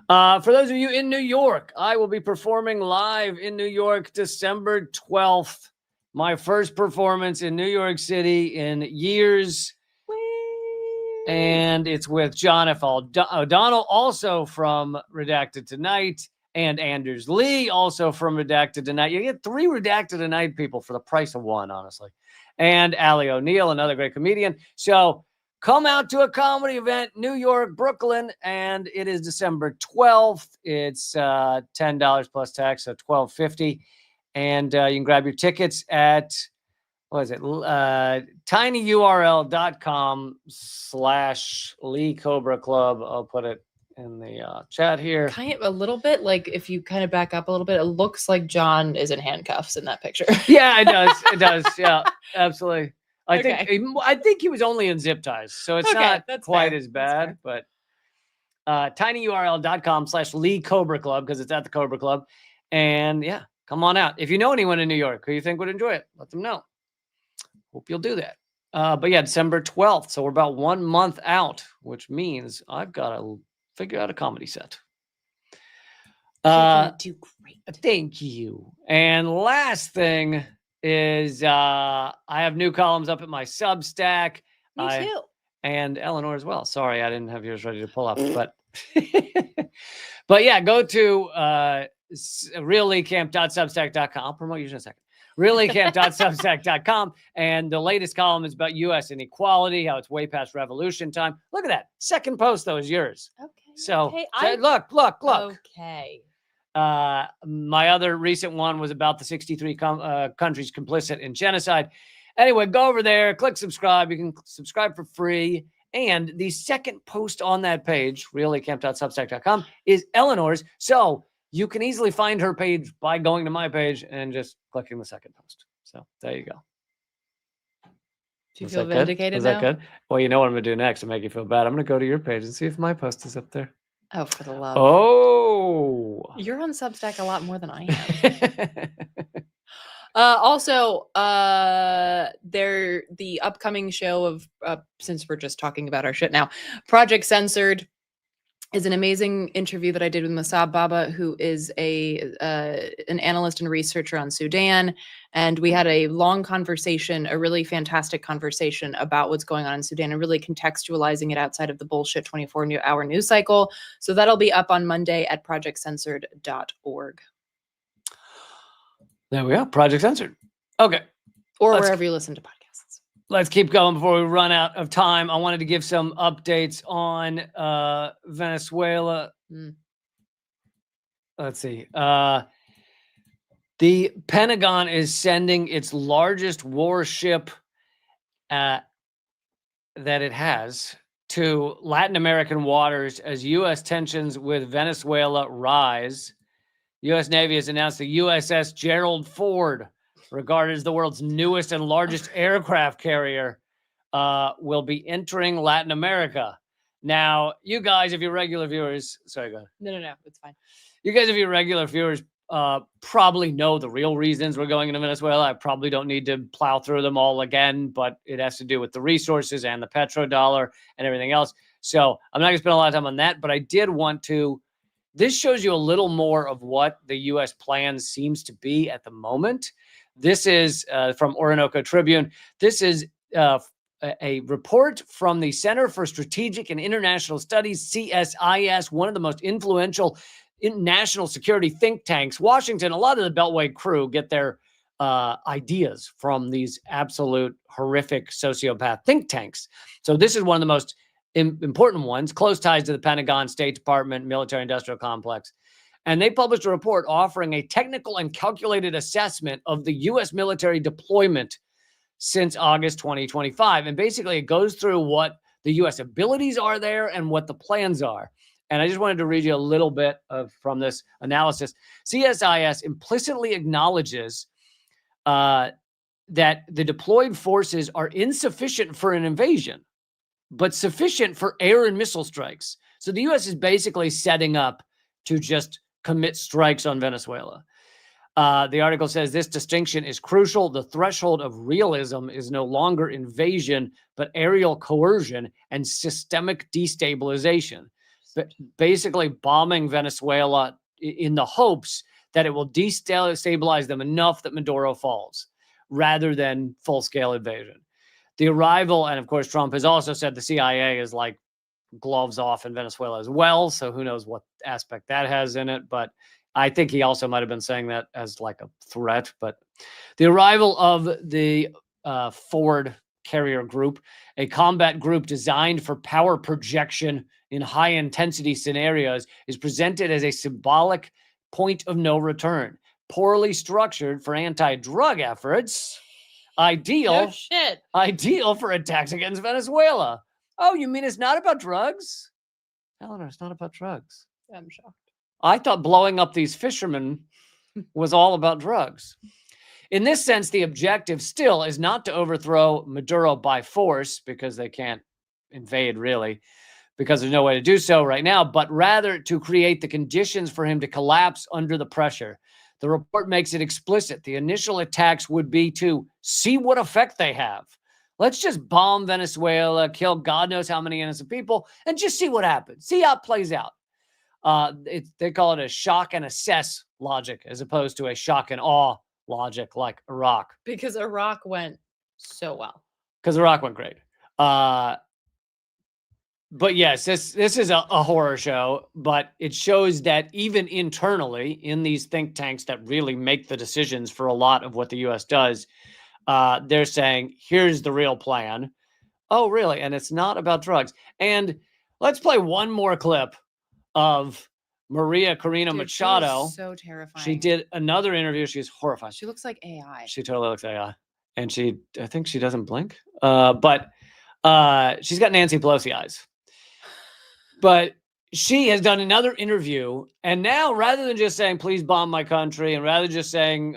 For those of you in New York, I will be performing live in New York December 12th. My first performance in New York City in years. Whee! And it's with John F. O'Donnell, also from Redacted Tonight, and Anders Lee, also from Redacted Tonight. You get 3 Redacted Tonight people for the price of 1, honestly. And Allie O'Neill, another great comedian. So come out to a comedy event, New York, Brooklyn, and it is December 12th. It's $10 plus tax, so $12.50. And you can grab your tickets at, what is it? tinyurl.com/Lee Cobra Club. I'll put it in the chat here. Kind of a little bit, like if you kind of back up a little bit, it looks like John is in handcuffs in that picture. Yeah, it does. It does. Yeah, absolutely. I Okay. think he was only in zip ties, so it's not quite fair. as bad. But tinyurl.com/Lee Cobra Club, because it's at the Cobra Club. And yeah, come on out. If you know anyone in New York who you think would enjoy it, let them know. Hope you'll do that. But yeah, December 12th. So we're about 1 month out, which means I've got to figure out a comedy set. You're gonna do great. Thank you. And last thing is I have new columns up at my Substack. Me too. And Eleanor as well. Sorry, I didn't have yours ready to pull up, but but yeah, go to realleecamp.substack.com. I'll promote you in a second. realleecamp.substack.com. And the latest column is about U.S. inequality, how it's way past revolution time. Look at that. Second post, though, is yours. Okay. So okay. look. Okay. My other recent one was about the 63 countries complicit in genocide. Anyway, go over there, click subscribe. You can subscribe for free. And the second post on that page, realleecamp.substack.com, is Eleanor's. So you can easily find her page by going to my page and just clicking the second post. So there you go. Do you feel vindicated Is now? that good? Well, you know what I'm going to do next to make you feel bad. I'm going to go to your page and see if my post is up there. Oh, for the love. Oh. You're on Substack a lot more than I am. Also, the upcoming show of, since we're just talking about our shit now, Project Censored is an amazing interview that I did with Masab Baba, who is an analyst and researcher on Sudan. And we had a long conversation, a really fantastic conversation about what's going on in Sudan and really contextualizing it outside of the bullshit 24-hour news cycle. So that'll be up on Monday at projectcensored.org. There we go. Project Censored. Okay. Or wherever you listen to podcasts. Let's keep going before we run out of time. I wanted to give some updates on Venezuela. Let's see. The Pentagon is sending its largest warship that it has to Latin American waters as U.S. tensions with Venezuela rise. U.S. Navy has announced the USS Gerald Ford, regarded as the world's newest and largest aircraft carrier, will be entering Latin America. Now, you guys, if you're regular viewers, sorry, go ahead. No, it's fine. You guys, if you're regular viewers, probably know the real reasons we're going into Venezuela. I probably don't need to plow through them all again, but it has to do with the resources and the petrodollar and everything else. So I'm not going to spend a lot of time on that, but I did want to. This shows you a little more of what the U.S. plan seems to be at the moment. This is from Orinoco Tribune. This is a report from the Center for Strategic and International Studies, CSIS, one of the most influential national security think tanks. Washington, a lot of the Beltway crew get their ideas from these absolute horrific sociopath think tanks. So this is one of the most important ones, close ties to the Pentagon, State Department, military-industrial complex. And they published a report offering a technical and calculated assessment of the U.S. military deployment since August 2025. And basically, it goes through what the U.S. abilities are there and what the plans are. And I just wanted to read you a little bit from this analysis. CSIS implicitly acknowledges that the deployed forces are insufficient for an invasion, but sufficient for air and missile strikes. So the U.S. is basically setting up to just commit strikes on Venezuela. The article says this distinction is crucial. The threshold of realism is no longer invasion, but aerial coercion and systemic destabilization. Basically bombing Venezuela in the hopes that it will destabilize them enough that Maduro falls, rather than full-scale invasion. The arrival, and of course, Trump has also said the CIA is like gloves off in Venezuela as well. So who knows what aspect that has in it. But I think he also might have been saying that as like a threat. But the arrival of the Ford carrier group, a combat group designed for power projection in high-intensity scenarios, is presented as a symbolic point of no return, poorly structured for anti-drug efforts, ideal for attacks against Venezuela. Oh, you mean it's not about drugs? Eleanor, it's not about drugs. I'm shocked. I thought blowing up these fishermen was all about drugs. In this sense, the objective still is not to overthrow Maduro by force, because they can't invade really, because there's no way to do so right now, but rather to create the conditions for him to collapse under the pressure. The report makes it explicit. The initial attacks would be to see what effect they have. Let's just bomb Venezuela, kill God knows how many innocent people, and just see what happens. See how it plays out. They call it a shock and assess logic, as opposed to a shock and awe logic like Iraq. Because Iraq went so well. Because Iraq went great. But yes, this is a horror show, but it shows that even internally in these think tanks that really make the decisions for a lot of what the U.S. does, they're saying, here's the real plan. Oh, really? And it's not about drugs. And let's play one more clip of Maria Corina Machado. So terrifying. She did another interview. She's horrified. She looks like AI. She totally looks AI. And I think she doesn't blink. But she's got Nancy Pelosi eyes. But she has done another interview, and now rather than just saying, please bomb my country, and rather than just saying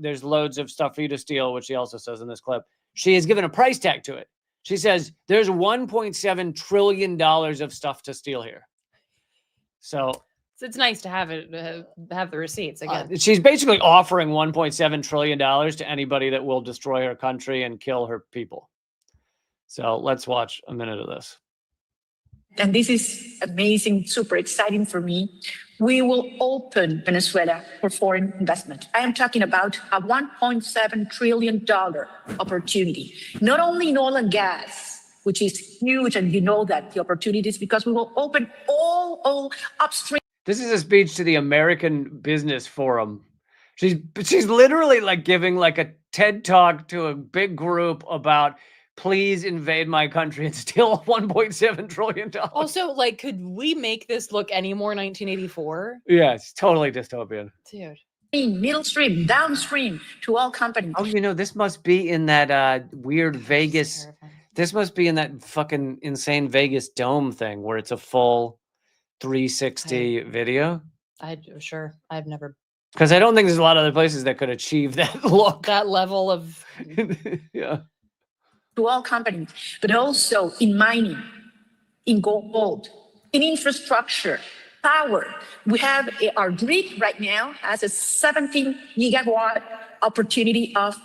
there's loads of stuff for you to steal, which she also says in this clip, she has given a price tag to it. She says there's $1.7 trillion of stuff to steal here. So it's nice to have it, have the receipts again. She's basically offering $1.7 trillion to anybody that will destroy her country and kill her people. So let's watch a minute of this. and this is amazing, super exciting for me, we will open Venezuela for foreign investment. I am talking about a $1.7 trillion opportunity, not only in oil and gas, which is huge, and you know that the opportunities, because we will open all upstream. This is a speech to the American Business Forum. She's literally like giving like a TED talk to a big group about please invade my country and steal $1.7 trillion. Also, like, could we make this look any more 1984? Yeah, it's totally dystopian. Dude. Middle stream, downstream to all companies. Oh, you know, this must be in that weird Vegas. This must be in that fucking insane Vegas dome thing where it's a full 360 video. Sure. I've never. Because I don't think there's a lot of other places that could achieve that look. That level of. Yeah. To all companies, but also in mining, in gold, in infrastructure, power. We have our grid right now has a 17 gigawatt opportunity of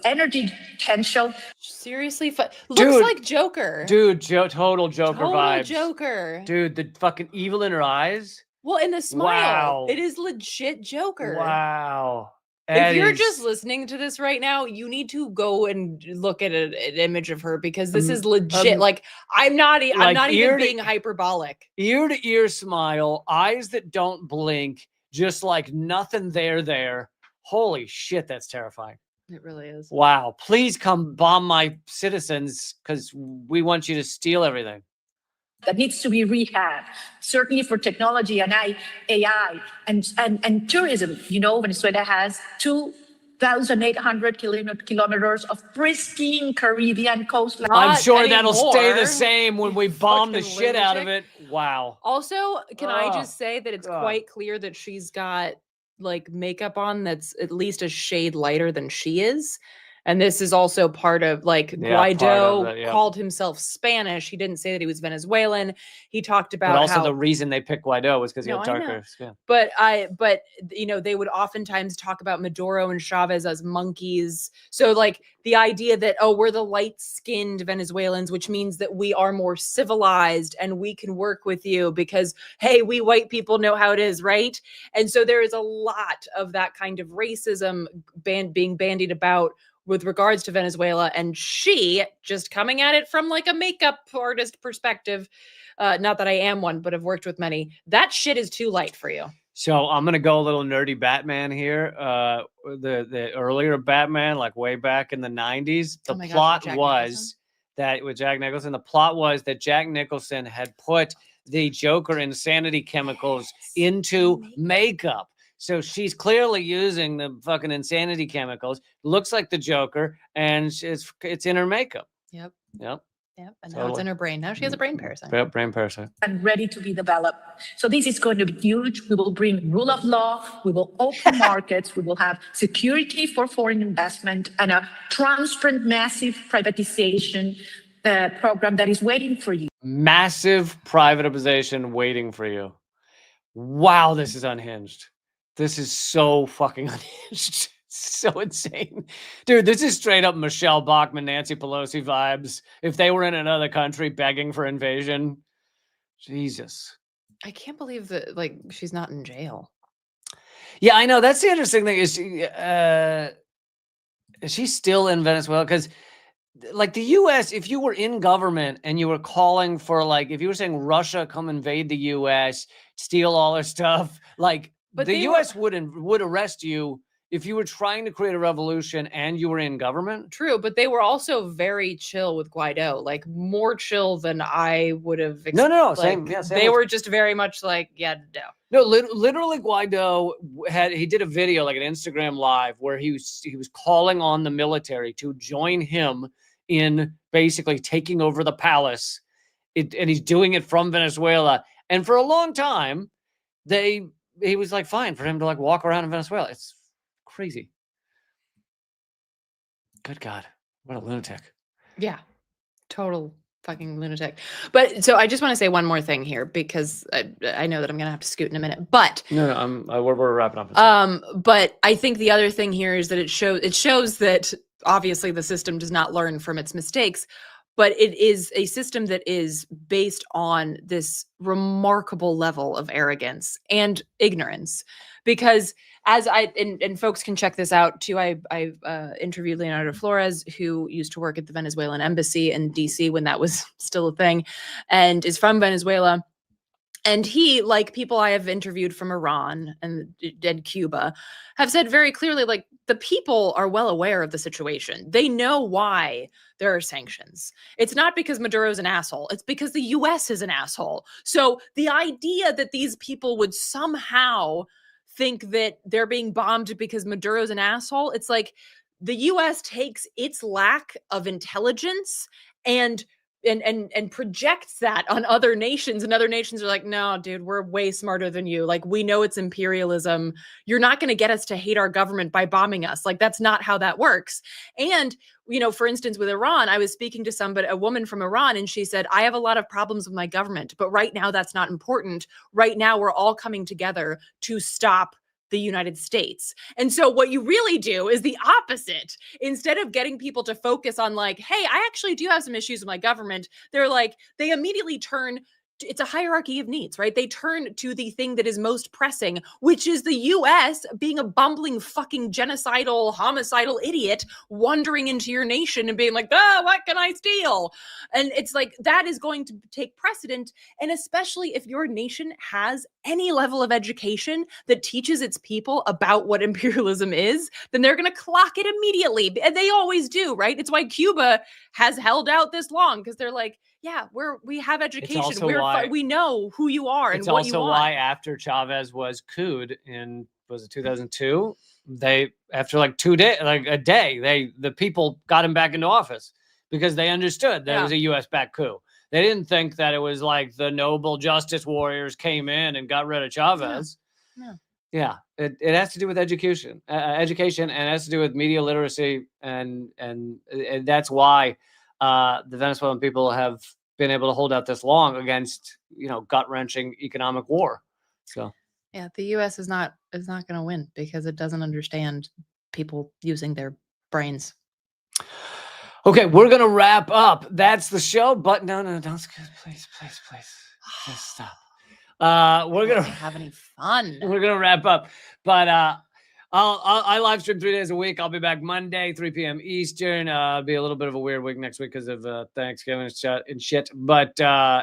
energy potential. Seriously, looks like Joker. Dude, total Joker vibes. Joker. Dude, the fucking evil in her eyes. Well, in the smile, wow. It is legit Joker. Wow. If you're just listening to this right now, you need to go and look at an image of her, because this is legit. Like, I'm not even being hyperbolic. Ear to ear smile, eyes that don't blink, just like nothing there. Holy shit, that's terrifying. It really is. Wow. Please come bomb my citizens because we want you to steal everything. That needs to be rehabbed, certainly for technology and AI and tourism. You know, Venezuela has 2,800 kilometers of pristine Caribbean coastline. I'm sure that'll stay the same when we bomb the shit out of it. Wow. Also, can I just say that it's quite clear that she's got like makeup on that's at least a shade lighter than she is. And this is also part of like Guaido called himself Spanish. He didn't say that he was Venezuelan. He talked about but also the reason they picked Guaido was because he had darker skin. But you know, they would oftentimes talk about Maduro and Chavez as monkeys. So like the idea that, oh, we're the light-skinned Venezuelans, which means that we are more civilized and we can work with you because, hey, we white people know how it is, right? And so there is a lot of that kind of racism being bandied about with regards to Venezuela, and she just coming at it from like a makeup artist perspective. Not that I am one, but have worked with many. That shit is too light for you. So I'm gonna go a little nerdy Batman here. The earlier Batman, like way back in the 90s, the plot was that with Jack Nicholson, the plot was that Jack Nicholson had put the Joker insanity chemicals into makeup. So she's clearly using the fucking insanity chemicals. Looks like the Joker, and it's in her makeup. Yep. And now it's in her brain. Now she has a brain parasite. Yep, brain parasite. And ready to be developed. So this is going to be huge. We will bring rule of law. We will open markets. We will have security for foreign investment and a transparent, massive privatization program that is waiting for you. Massive privatization waiting for you. Wow, this is unhinged. This is so fucking unhinged. So insane. Dude, this is straight up Michelle Bachmann, Nancy Pelosi vibes. If they were in another country begging for invasion. Jesus. I can't believe that, like, she's not in jail. Yeah, I know. That's the interesting thing is she still in Venezuela? Because like the U.S., if you were in government and you were calling for like, if you were saying Russia come invade the U.S., steal all our stuff, like, but the U.S. would arrest you if you were trying to create a revolution and you were in government. True, but they were also very chill with Guaido, like more chill than I would have expected. No, same. Yeah, same. They were just very much like, yeah, no. No, literally Guaido he did a video, like an Instagram live, where he was calling on the military to join him in basically taking over the palace. And he's doing it from Venezuela. And for a long time, he was like fine for him to like walk around in Venezuela. It's crazy. Good God. What a lunatic. Yeah. Total fucking lunatic. But so I just want to say one more thing here, because I know that I'm going to have to scoot in a minute, but we're wrapping up. But I think the other thing here is that it shows that obviously the system does not learn from its mistakes, but it is a system that is based on this remarkable level of arrogance and ignorance. Because as and folks can check this out too, I interviewed Leonardo Flores, who used to work at the Venezuelan embassy in DC when that was still a thing, and is from Venezuela. And he, like people I have interviewed from Iran and Cuba, have said very clearly, like, the people are well aware of the situation. They know why there are sanctions. It's not because Maduro's an asshole. It's because the US is an asshole. So the idea that these people would somehow think that they're being bombed because Maduro's an asshole, it's like the US takes its lack of intelligence and projects that on other nations, and other nations are like, no, dude, we're way smarter than you. Like, we know it's imperialism. You're not going to get us to hate our government by bombing us. Like, that's not how that works. And, you know, for instance, with Iran, I was speaking to a woman from Iran, and she said, I have a lot of problems with my government, but right now that's not important. Right now, we're all coming together to stop the United States. And so what you really do is the opposite. Instead of getting people to focus on like, hey, I actually do have some issues with my government, they're like, they immediately turn, it's a hierarchy of needs, right? They turn to the thing that is most pressing, which is the US being a bumbling fucking genocidal, homicidal idiot wandering into your nation and being like, what can I steal? And it's like, that is going to take precedent. And especially if your nation has any level of education that teaches its people about what imperialism is, then they're going to clock it immediately. And they always do, right? It's why Cuba has held out this long, because they're like, yeah, we have education. We know who you are and what you want. It's also why after Chavez was couped in, was it 2002? After like the people got him back into office because they understood that it was a U.S.-backed coup. They didn't think that it was like the noble justice warriors came in and got rid of Chavez. Yeah, it has to do with education, and it has to do with media literacy, and that's why the Venezuelan people have been able to hold out this long against, you know, gut-wrenching economic war. So yeah, the U.S. is not going to win because it doesn't understand people using their brains. Okay, we're gonna wrap up. That's the show, but no, don't please just stop. We're gonna have any fun. We're gonna wrap up, but I live stream 3 days a week. I'll be back Monday, 3 p.m. Eastern. Be a little bit of a weird week next week because of Thanksgiving and shit. But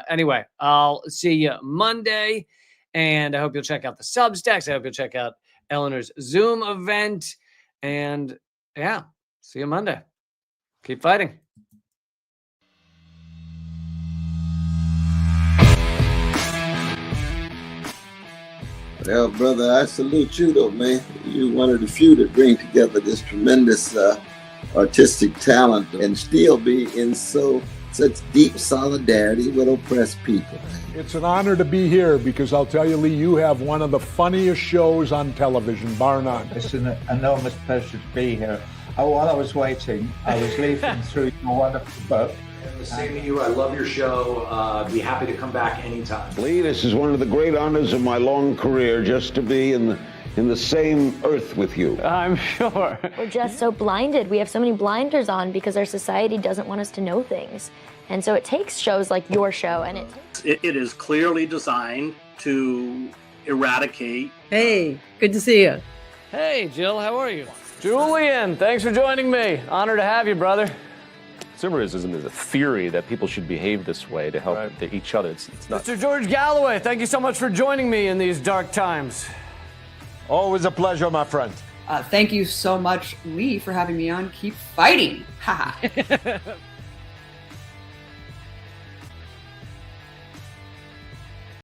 anyway, I'll see you Monday, and I hope you'll check out the Substacks. I hope you'll check out Eleanor's Zoom event, and yeah, see you Monday. Keep fighting. Well, brother, I salute you, though, man. You're one of the few that bring together this tremendous artistic talent and still be in such deep solidarity with oppressed people. It's an honor to be here because I'll tell you, Lee, you have one of the funniest shows on television, bar none. It's an enormous pleasure to be here. While I was waiting, I was leafing through your wonderful book. The same to you. I love your show. Be happy to come back anytime. Lee, this is one of the great honors of my long career, just to be in the same earth with you. I'm sure. We're just so blinded. We have so many blinders on because our society doesn't want us to know things. And so it takes shows like your show, and it is clearly designed to eradicate. Hey, good to see you. Hey, Jill, how are you? Julian, thanks for joining me. Honor to have you, brother. Consumerism is a theory that people should behave this way to help each other. It's not. Mr. George Galloway, thank you so much for joining me in these dark times. Always a pleasure, my friend. Thank you so much, Lee, for having me on. Keep fighting. Ha ha.